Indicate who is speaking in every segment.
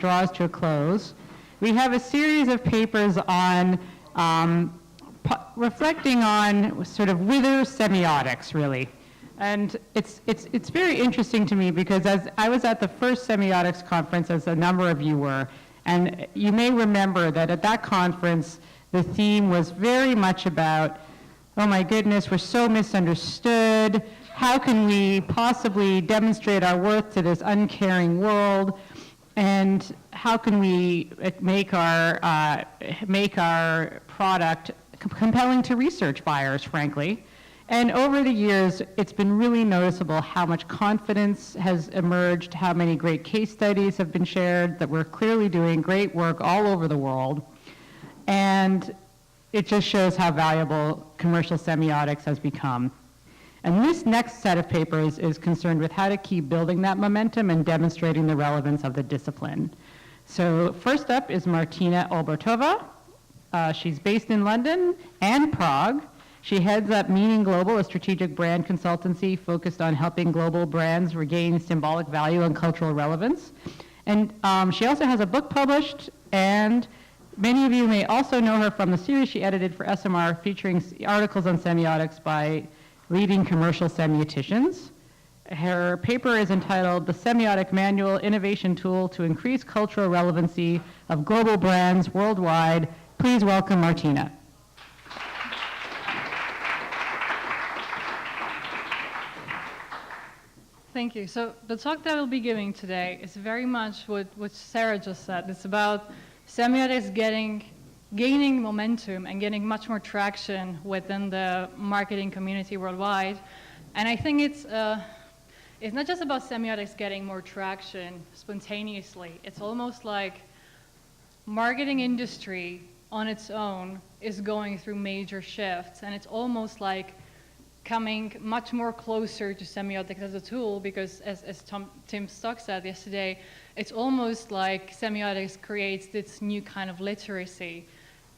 Speaker 1: draws to a close, we have a series of papers on reflecting on sort of wither semiotics, really. And it's very interesting to me because as I was at the first semiotics conference, as a number of you were, and you may remember that at that conference, the theme was very much about, oh my goodness, we're so misunderstood. How can we possibly demonstrate our worth to this uncaring world? And how can we make our product compelling to research buyers, frankly? And over the years, it's been really noticeable how much confidence has emerged, how many great case studies have been shared, that we're clearly doing great work all over the world. And it just shows how valuable commercial semiotics has become. And this next set of papers is concerned with how to keep building that momentum and demonstrating the relevance of the discipline. So first up is Martina Olbertova. She's based in London and Prague. She heads up Meaning Global, a strategic brand consultancy focused on helping global brands regain symbolic value and cultural relevance. And she also has a book published, and many of you may also know her from the series she edited for SMR featuring articles on semiotics by leading commercial semioticians. Her paper is entitled The Semiotic Manual, Innovation Tool to Increase Cultural Relevancy of Global Brands Worldwide. Please welcome Martina.
Speaker 2: Thank you. So the talk that I'll be giving today is very much what Sarah just said. It's about semiotics gaining momentum and getting much more traction within the marketing community worldwide. And I think it's not just about semiotics getting more traction spontaneously. It's almost like marketing industry on its own is going through major shifts, and it's almost like coming much more closer to semiotics as a tool, because as Tim Stock said yesterday, it's almost like semiotics creates this new kind of literacy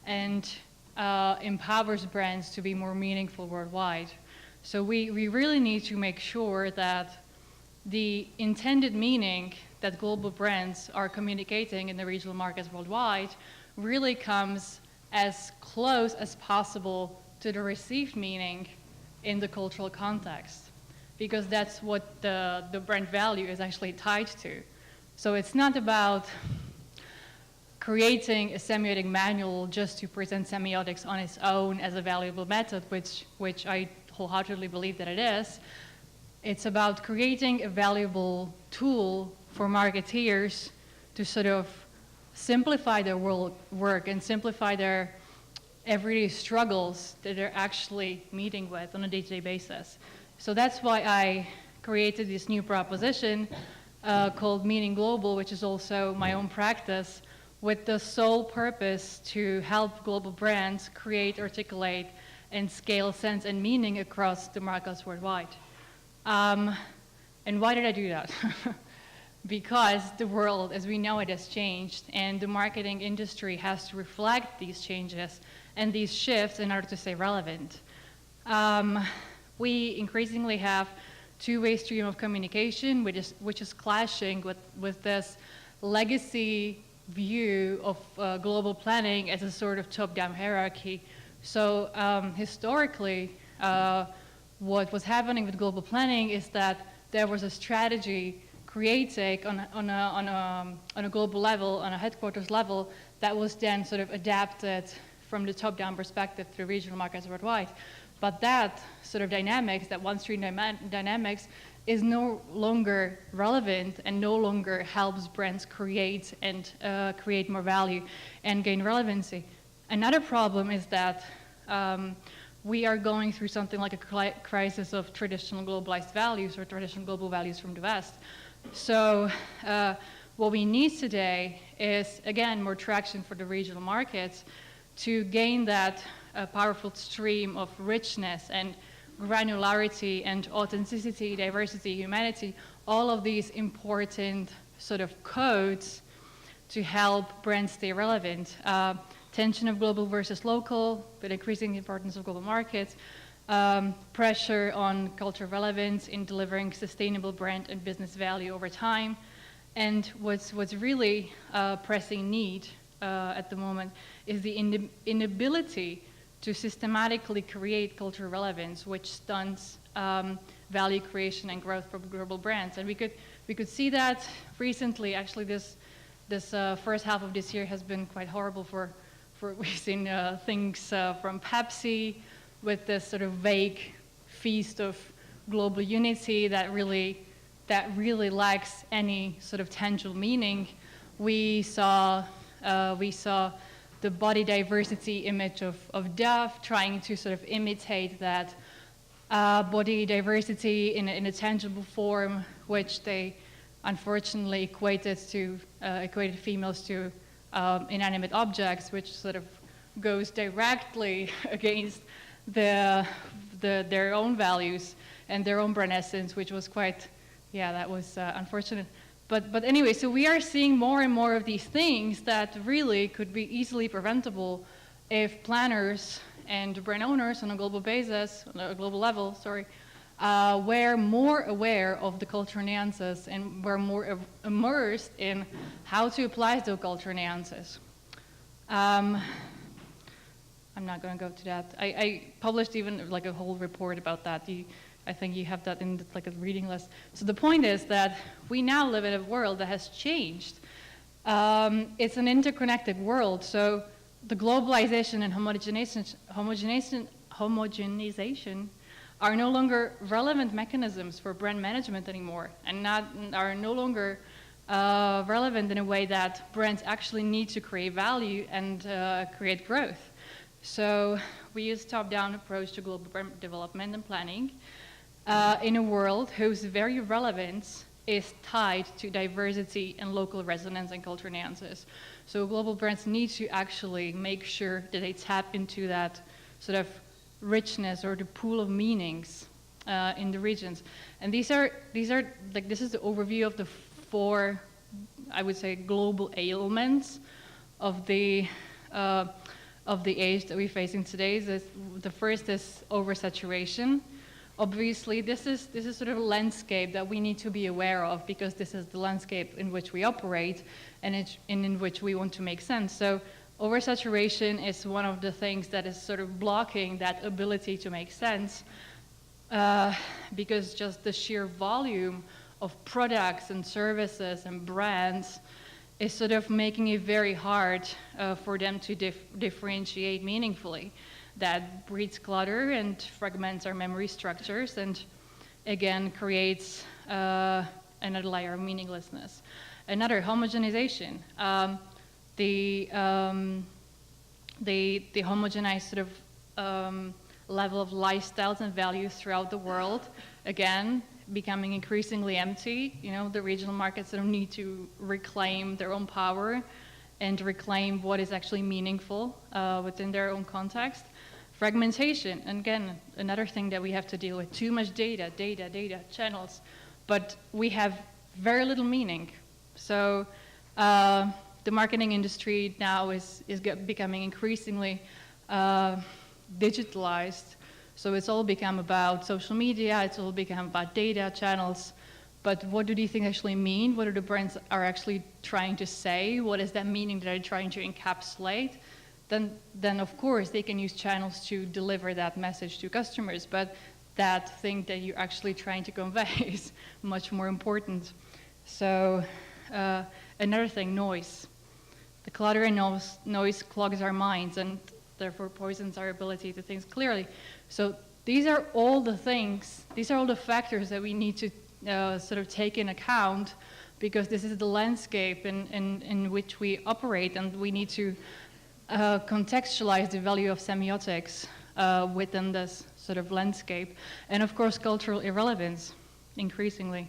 Speaker 2: and empowers brands to be more meaningful worldwide. So we really need to make sure that the intended meaning that global brands are communicating in the regional markets worldwide really comes as close as possible to the received meaning in the cultural context, because that's what the brand value is actually tied to. So it's not about creating a semiotic manual just to present semiotics on its own as a valuable method, which I wholeheartedly believe that it is. It's about creating a valuable tool for marketeers to sort of simplify their work and simplify their everyday struggles that they're actually meeting with on a day-to-day basis. So that's why I created this new proposition called Meaning Global, which is also my own practice, with the sole purpose to help global brands create, articulate, and scale sense and meaning across the markets worldwide. And why did I do that? Because the world, as we know it, has changed, and the marketing industry has to reflect these changes and these shifts in order to stay relevant. We increasingly have two-way stream of communication, which is clashing with this legacy view of global planning as a sort of top-down hierarchy. So historically, what was happening with global planning is that there was a strategy created on a global level, on a headquarters level, that was then sort of adapted from the top-down perspective to regional markets worldwide. But that sort of dynamics, that one-stream dynamics, is no longer relevant and no longer helps brands create and create more value and gain relevancy. Another problem is that we are going through something like a crisis of traditional globalized values or traditional global values from the West. So what we need today is, again, more traction for the regional markets to gain that powerful stream of richness and granularity and authenticity, diversity, humanity, all of these important sort of codes to help brands stay relevant. Tension of global versus local, with increasing importance of global markets, pressure on cultural relevance in delivering sustainable brand and business value over time, And what's really pressing need at the moment is the inability to systematically create cultural relevance, which stunts value creation and growth for global brands. And we could see that recently. Actually, this first half of this year has been quite horrible for we've seen things from Pepsi with this sort of vague feast of global unity that really lacks any sort of tangible meaning. We saw the body diversity image of Dove trying to sort of imitate that body diversity in a tangible form, which they unfortunately equated females to inanimate objects, which sort of goes directly against their own values and their own brand essence, which was quite, that was unfortunate. But anyway, so we are seeing more and more of these things that really could be easily preventable if planners and brand owners on a global basis, on a global level, were more aware of the cultural nuances and were more immersed in how to apply those cultural nuances. I'm not going to go to that. I published even like a whole report about that. I think you have that in like a reading list. So the point is that we now live in a world that has changed. It's an interconnected world. So the globalization and homogenization are no longer relevant mechanisms for brand management anymore, and are no longer relevant in a way that brands actually need to create value and create growth. So we use top-down approach to global brand development and planning in a world whose very relevance is tied to diversity and local resonance and cultural nuances. So global brands need to actually make sure that they tap into that sort of richness or the pool of meanings in the regions. And these are like, this is the overview of the 4, I would say, global ailments of the age that we're facing today. The first is oversaturation. Obviously, this is sort of a landscape that we need to be aware of, because this is the landscape in which we operate and in which we want to make sense. So oversaturation is one of the things that is sort of blocking that ability to make sense, because just the sheer volume of products and services and brands is sort of making it very hard for them to differentiate meaningfully. That breeds clutter and fragments our memory structures, and again creates another layer of meaninglessness. Another, homogenization. The homogenized sort of level of lifestyles and values throughout the world, again becoming increasingly empty. You know, the regional markets don't need to reclaim their own power and reclaim what is actually meaningful within their own context. Fragmentation, and again, another thing that we have to deal with. Too much data, channels, but we have very little meaning. So the marketing industry now is becoming increasingly digitalized. So it's all become about social media, it's all become about data, channels, but what do these things actually mean? What are the brands are actually trying to say? What is that meaning that they're trying to encapsulate? Then of course they can use channels to deliver that message to customers, but that thing that you're actually trying to convey is much more important. So another thing, noise. The clutter and noise clogs our minds and therefore poisons our ability to think clearly. So these are all the things, these are all the factors that we need to sort of take in account, because this is the landscape in which we operate, and we need to contextualize the value of semiotics within this sort of landscape. And of course, cultural irrelevance, increasingly.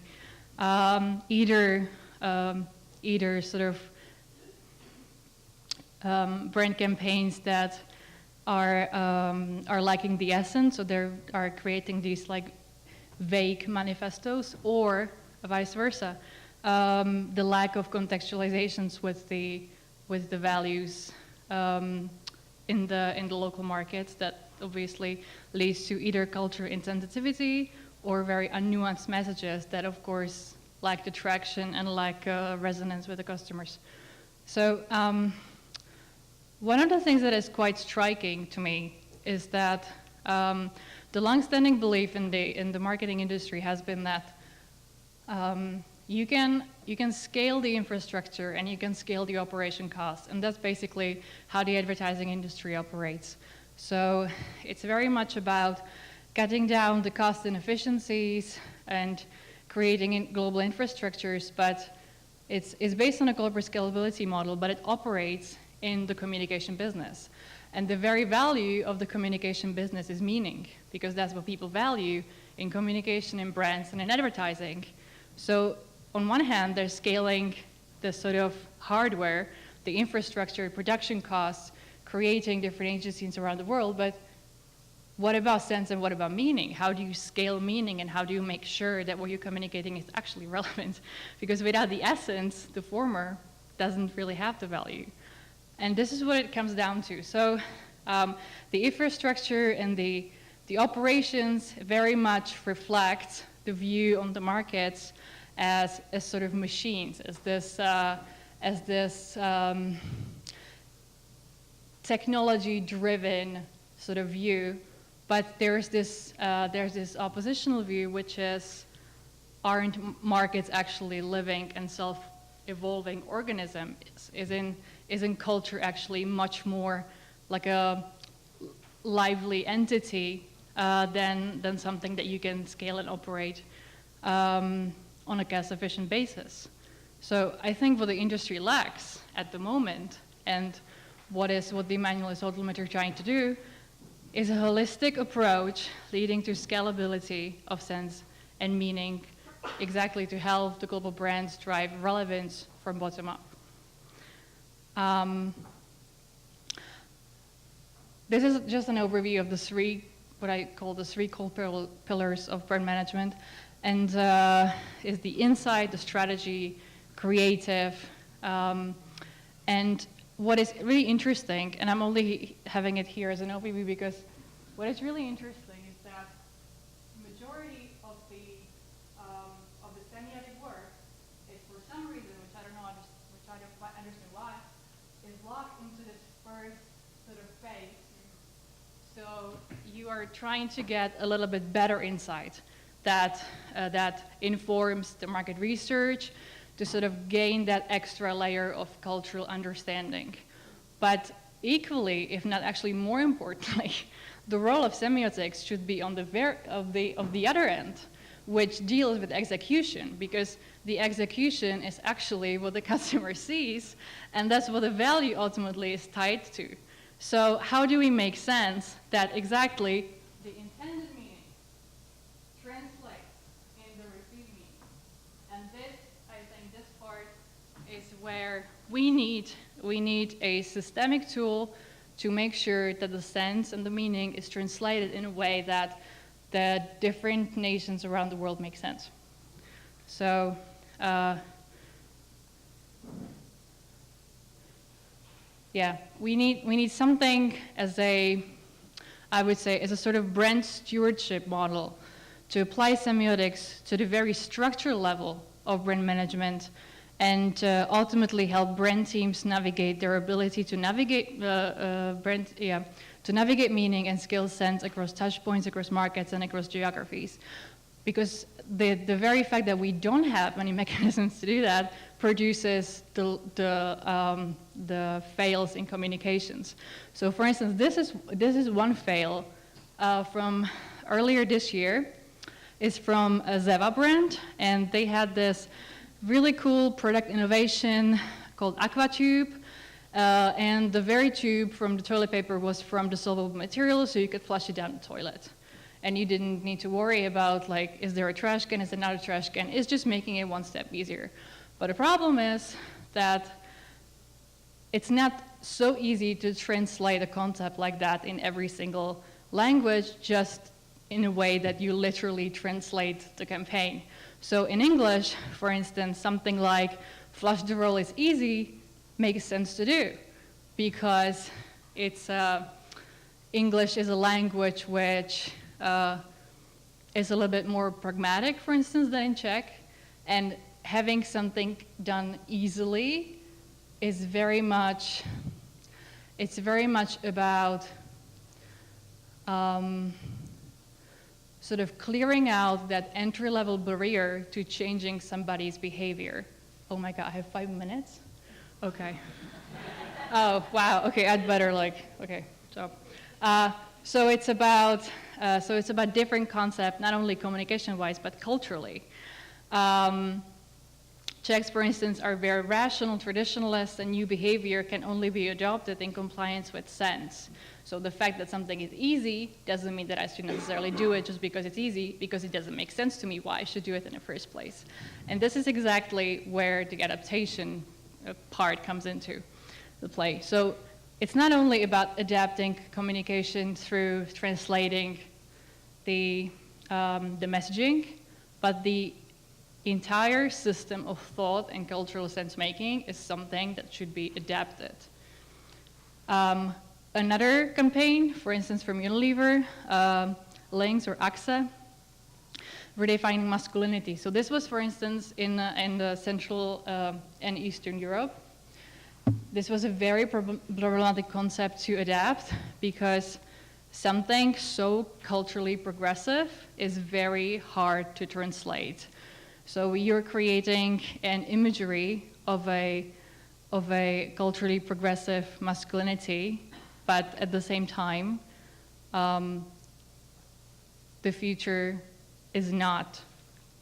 Speaker 2: Either sort of brand campaigns that are lacking the essence, so they are creating these like vague manifestos, or vice versa, the lack of contextualizations with the values in the local markets, that obviously leads to either cultural insensitivity or very unnuanced messages that of course lack the traction and lack resonance with the customers. So one of the things that is quite striking to me is that the long-standing belief in the marketing industry has been that you can scale the infrastructure and you can scale the operation costs, and that's basically how the advertising industry operates. So it's very much about cutting down the cost inefficiencies and creating global infrastructures, but it's based on a corporate scalability model, but it operates in the communication business. And the very value of the communication business is meaning, because that's what people value in communication, in brands, and in advertising. So on one hand, they're scaling the sort of hardware, the infrastructure, production costs, creating different agencies around the world, but what about sense and what about meaning? How do you scale meaning, and how do you make sure that what you're communicating is actually relevant? Because without the essence, the former doesn't really have the value. And this is what it comes down to. So the infrastructure and the operations very much reflect the view on the markets as sort of machines, as this technology-driven sort of view. But there's this oppositional view, which is, aren't markets actually living and self-evolving organisms? Isn't culture actually much more like a lively entity than something that you can scale and operate on a cost-efficient basis? So I think what the industry lacks at the moment, and what the manual is ultimately trying to do, is a holistic approach leading to scalability of sense and meaning, exactly to help the global brands drive relevance from bottom up. This is just an overview of what I call the three core pillars of brand management, and is the insight, the strategy, creative, and what is really interesting, and I'm only having it here as an overview because what is really interesting is that the majority of the semiotic work is, for some reason, which I don't quite understand why, is locked into this first sort of phase. So you are trying to get a little bit better insight that informs the market research, to sort of gain that extra layer of cultural understanding. But equally, if not actually more importantly, the role of semiotics should be on the other end, which deals with execution, because the execution is actually what the customer sees, and that's what the value ultimately is tied to. So how do we make sense that exactly the intended meaning translates in the received meaning? And this, I think this part is where we need a systemic tool to make sure that the sense and the meaning is translated in a way that the different nations around the world make sense. So yeah, we need something as I would say, as a sort of brand stewardship model to apply semiotics to the very structural level of brand management, and ultimately help brand teams navigate their ability to navigate to navigate meaning and scale sense across touch points, across markets, and across geographies. Because the very fact that we don't have many mechanisms to do that produces the fails in communications. So for instance, this is one fail from earlier this year. It's from a Zeva brand, and they had this really cool product innovation called AquaTube, and the very tube from the toilet paper was from dissolvable material, so you could flush it down the toilet. And you didn't need to worry about, like, is there a trash can, is there not a trash can? It's just making it one step easier. But the problem is that it's not so easy to translate a concept like that in every single language, just in a way that you literally translate the campaign. So in English, for instance, something like flush the roll is easy makes sense to do, because it's English is a language which is a little bit more pragmatic, for instance, than in Czech, and having something done easily is very much about sort of clearing out that entry-level barrier to changing somebody's behavior. Oh my God, I have 5 minutes? Okay. Oh, wow, okay, I'd better okay, so it's about different concept, not only communication-wise, but culturally. Czechs, for instance, are very rational, traditionalists, and new behavior can only be adopted in compliance with sense. So the fact that something is easy doesn't mean that I should necessarily do it just because it's easy, because it doesn't make sense to me why I should do it in the first place. And this is exactly where the adaptation part comes into the play. So it's not only about adapting communication through translating the messaging, but the entire system of thought and cultural sense-making is something that should be adapted. Another campaign, for instance, from UNILEVER, LYNX or AXA, redefining masculinity. So this was, for instance, in the Central and Eastern Europe. This was a very problematic concept to adapt because something so culturally progressive is very hard to translate. So you're creating an imagery of a culturally progressive masculinity, but at the same time, the future is not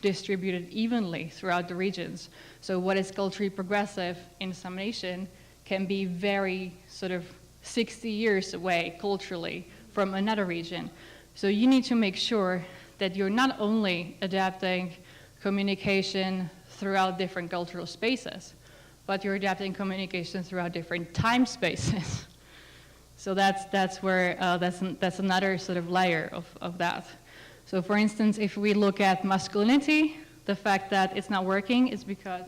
Speaker 2: distributed evenly throughout the regions. So what is culturally progressive in some nation can be very sort of 60 years away culturally from another region. So you need to make sure that you're not only adapting communication throughout different cultural spaces, but you're adapting communication throughout different time spaces. So that's where that's another sort of layer of that. So for instance, if we look at masculinity, the fact that it's not working is because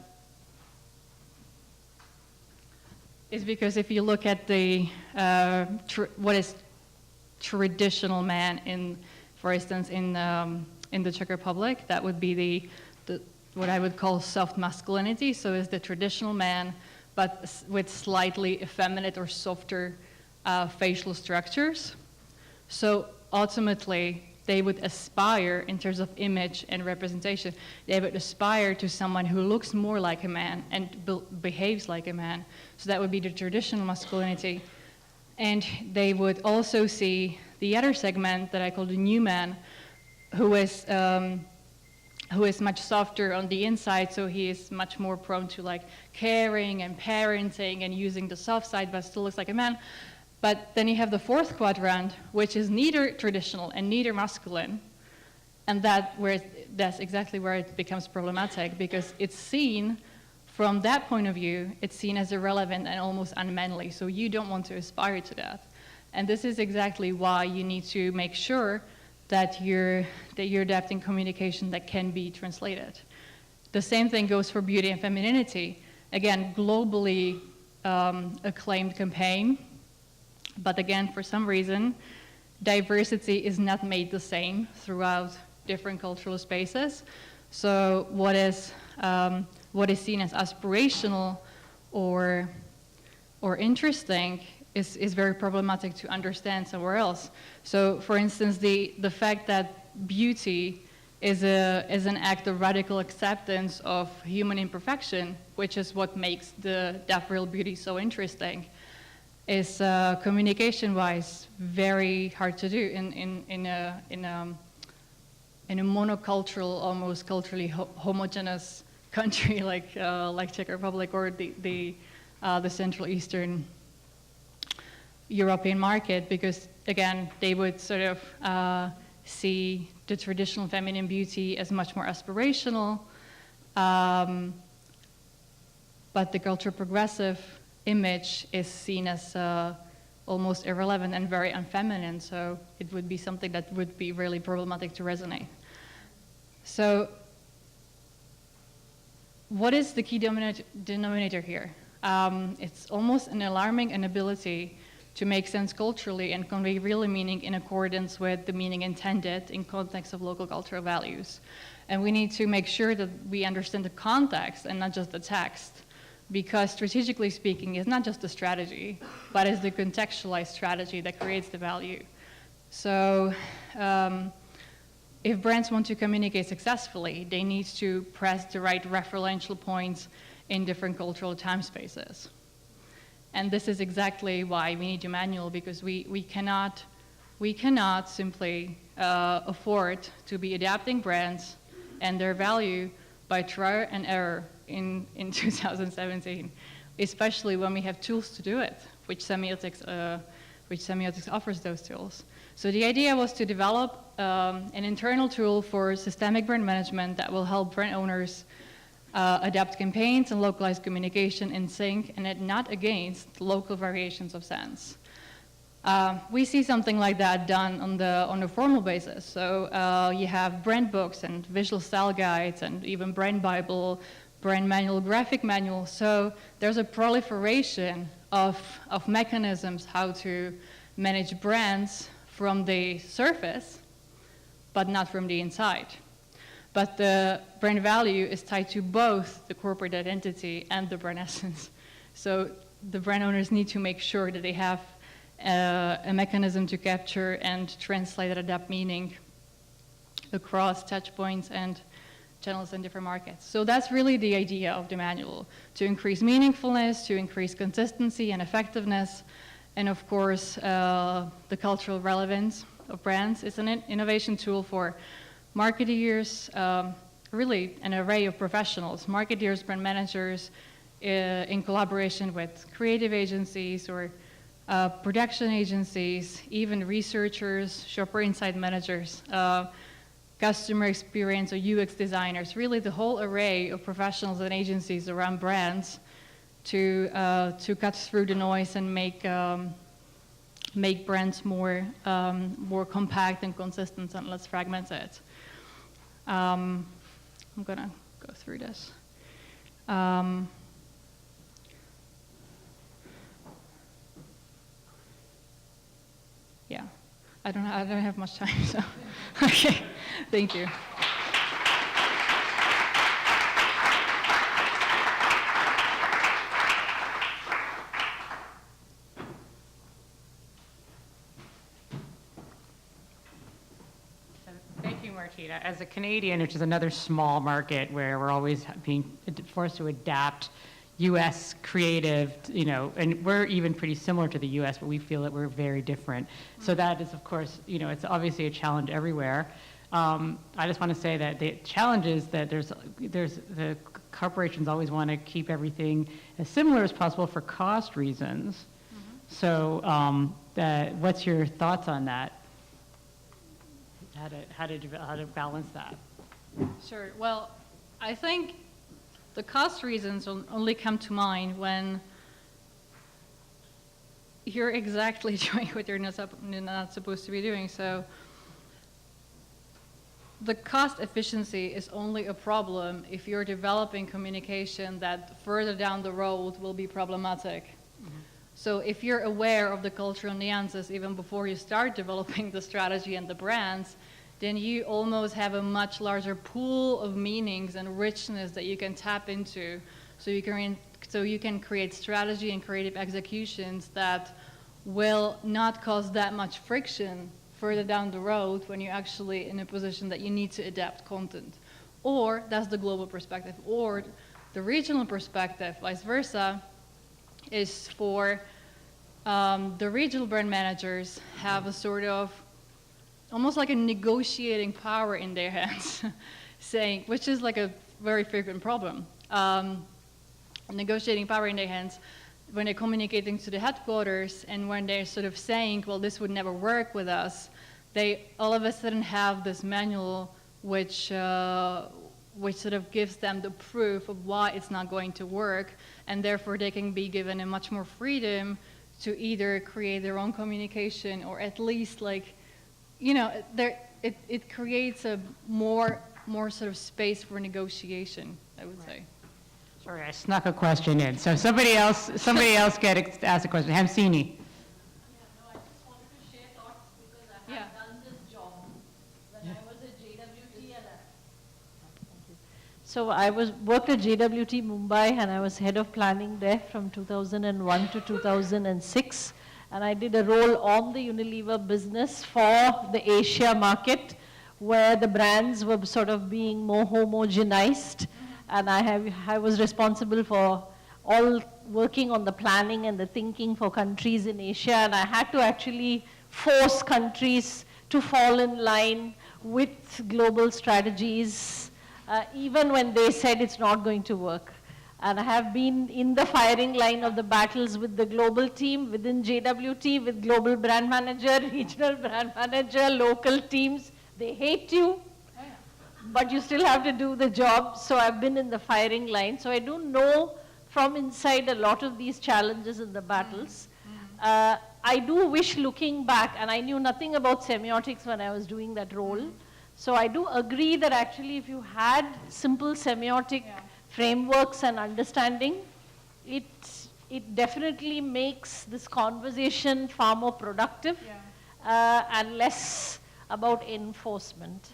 Speaker 2: if you look at the what is traditional man in, for instance, in the Czech Republic, that would be the what I would call soft masculinity. So is the traditional man, but with slightly effeminate or softer facial structures. So ultimately, they would aspire in terms of image and representation. They would aspire to someone who looks more like a man and behaves like a man. So that would be the traditional masculinity. And they would also see the other segment that I call the new man, who is much softer on the inside, so he is much more prone to like caring and parenting and using the soft side, but still looks like a man. But then you have the fourth quadrant, which is neither traditional and neither masculine, and that's exactly where it becomes problematic, because it's seen from that point of view, it's seen as irrelevant and almost unmanly, so you don't want to aspire to that. And this is exactly why you need to make sure that you're adapting communication that can be translated. The same thing goes for beauty and femininity. Again, globally acclaimed campaign, but again, for some reason, diversity is not made the same throughout different cultural spaces. So what is seen as aspirational or interesting is very problematic to understand somewhere else. So for instance, the fact that beauty is an act of radical acceptance of human imperfection, which is what makes that real beauty so interesting, is communication-wise very hard to do in a monocultural, almost culturally homogeneous country like Czech Republic or the Central Eastern European market, because again, they would sort of see the traditional feminine beauty as much more aspirational, but the culture progressive image is seen as almost irrelevant and very unfeminine, so it would be something that would be really problematic to resonate. So what is the key denominator here? It's almost an alarming inability to make sense culturally and convey real meaning in accordance with the meaning intended in context of local cultural values. And we need to make sure that we understand the context and not just the text, because strategically speaking, it's not just the strategy, but it's the contextualized strategy that creates the value. So if brands want to communicate successfully, they need to press the right referential points in different cultural time spaces. And this is exactly why we need a manual, because we cannot simply afford to be adapting brands and their value by trial and error in 2017, especially when we have tools to do it, which Semiotics offers those tools. So the idea was to develop an internal tool for systemic brand management that will help brand owners adapt campaigns and localize communication in sync and not against local variations of sense. We see something like that done on a formal basis. So you have brand books and visual style guides and even brand Bible, brand manual, graphic manual. So there's a proliferation of mechanisms how to manage brands from the surface, but not from the inside. But the brand value is tied to both the corporate identity and the brand essence. So the brand owners need to make sure that they have a mechanism to capture and translate and adapt meaning across touch points and channels in different markets. So that's really the idea of the manual, to increase meaningfulness, to increase consistency and effectiveness, and of course, the cultural relevance of brands. It's an innovation tool for marketeers, really an array of professionals, marketeers, brand managers, in collaboration with creative agencies or production agencies, even researchers, shopper insight managers, customer experience or UX designers, really the whole array of professionals and agencies around brands to cut through the noise and make brands more compact and consistent and less fragmented. I'm gonna go through this. Yeah, I don't have much time, so okay, thank you.
Speaker 1: Thank you, Martina. As a Canadian, which is another small market where we're always being forced to adapt U.S. creative, and we're even pretty similar to the U.S., but we feel that we're very different. So that is, of course, it's obviously a challenge everywhere. I just want to say that the challenge is that there's the corporations always want to keep everything as similar as possible for cost reasons. Mm-hmm. So what's your thoughts on that? How to balance that?
Speaker 2: Sure. Well, I think the cost reasons only come to mind when you're exactly doing what you're not supposed to be doing. So the cost efficiency is only a problem if you're developing communication that further down the road will be problematic. Mm-hmm. So if you're aware of the cultural nuances even before you start developing the strategy and the brands, then you almost have a much larger pool of meanings and richness that you can tap into, so you can create strategy and creative executions that will not cause that much friction further down the road when you're actually in a position that you need to adapt content. Or that's the global perspective, or the regional perspective, vice versa, is for the regional brand managers have a sort of almost like a negotiating power in their hands, which is like a very frequent problem. Negotiating power in their hands when they're communicating to the headquarters, and when they're sort of saying, well, this would never work with us, they all of a sudden have this manual which sort of gives them the proof of why it's not going to work, and therefore they can be given a much more freedom to either create their own communication or at least it creates a more sort of space for negotiation, I would say.
Speaker 1: Sorry, I snuck a question in. So somebody else get asked a question. Hamsini.
Speaker 3: So I worked at JWT Mumbai, and I was head of planning there from 2001 to 2006. And I did a role on the Unilever business for the Asia market, where the brands were sort of being more homogenized. And I was responsible for all working on the planning and the thinking for countries in Asia. And I had to actually force countries to fall in line with global strategies, even when they said it's not going to work. And I have been in the firing line of the battles with the global team within JWT, with global brand manager, regional brand manager, local teams. They hate you, but you still have to do the job. So I've been in the firing line. So I do know from inside a lot of these challenges in the battles. I do wish, looking back, and I knew nothing about semiotics when I was doing that role. So I do agree that actually if you had simple semiotic frameworks and understanding, it definitely makes this conversation far more productive and less about enforcement.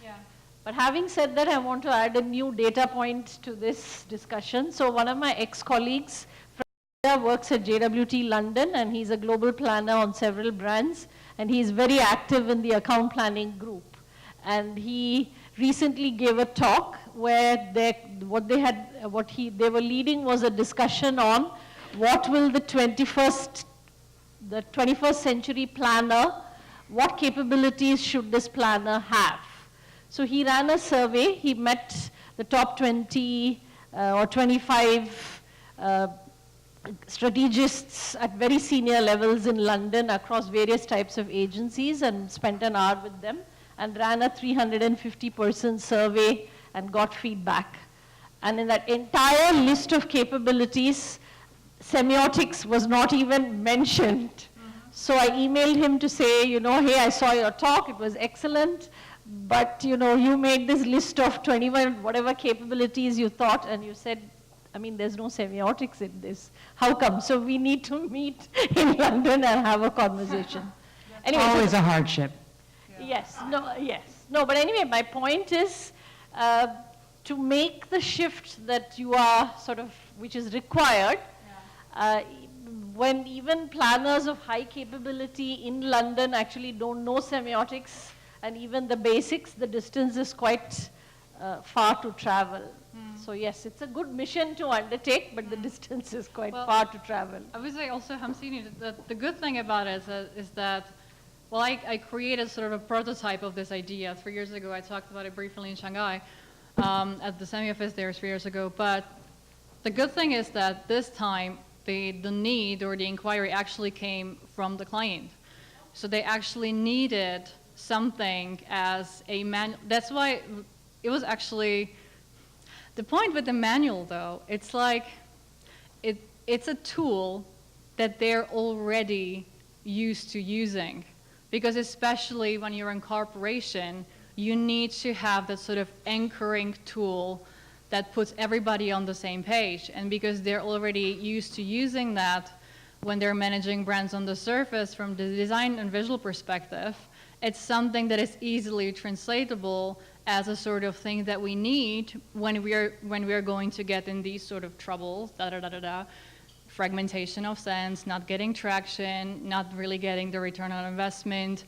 Speaker 3: But having said that, I want to add a new data point to this discussion. So one of my ex-colleagues works at JWT London, and he's a global planner on several brands, and he's very active in the account planning group. And he recently gave a talk where what they were leading was a discussion on what will the 21st century planner, what capabilities should this planner have? So he ran a survey. He met the top 20 or 25 strategists at very senior levels in London across various types of agencies, and spent an hour with them and ran a 350-person survey and got feedback. And in that entire list of capabilities, semiotics was not even mentioned. So I emailed him to say, hey, I saw your talk, it was excellent, but you made this list of 21 whatever capabilities you thought, and you said, there's no semiotics in this. How come? So we need to meet in London and have a conversation. Anyway,
Speaker 1: Always a hardship.
Speaker 3: Yes, no, but anyway, my point is to make the shift that you are which is required, when even planners of high capability in London actually don't know semiotics, and even the basics, the distance is quite far to travel. So yes, it's a good mission to undertake, but the distance is quite far to travel.
Speaker 2: I would say also, Hamsini, that the good thing about it is that, well, I created sort of a prototype of this idea 3 years ago. I talked about it briefly in Shanghai at the Semiofest there 3 years ago. But the good thing is that this time the need or the inquiry actually came from the client. So they actually needed something as a manual. That's why it was actually, the point with the manual though, it's like, it's a tool that they're already used to using. Because especially when you're in corporation, you need to have that sort of anchoring tool that puts everybody on the same page. And because they're already used to using that when they're managing brands on the surface from the design and visual perspective, it's something that is easily translatable as a sort of thing that we need when we are going to get in these sort of troubles, fragmentation of sense, not getting traction, not really getting the return on investment.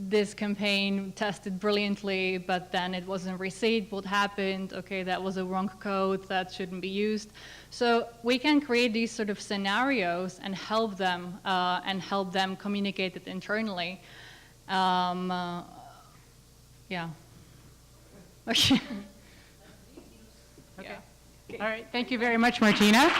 Speaker 2: This campaign tested brilliantly, but then it wasn't received. What happened? Okay, that was a wrong code, that shouldn't be used. So we can create these sort of scenarios and help them communicate it internally. Yeah. Okay.
Speaker 1: Okay. All right. Thank you very much, Martina.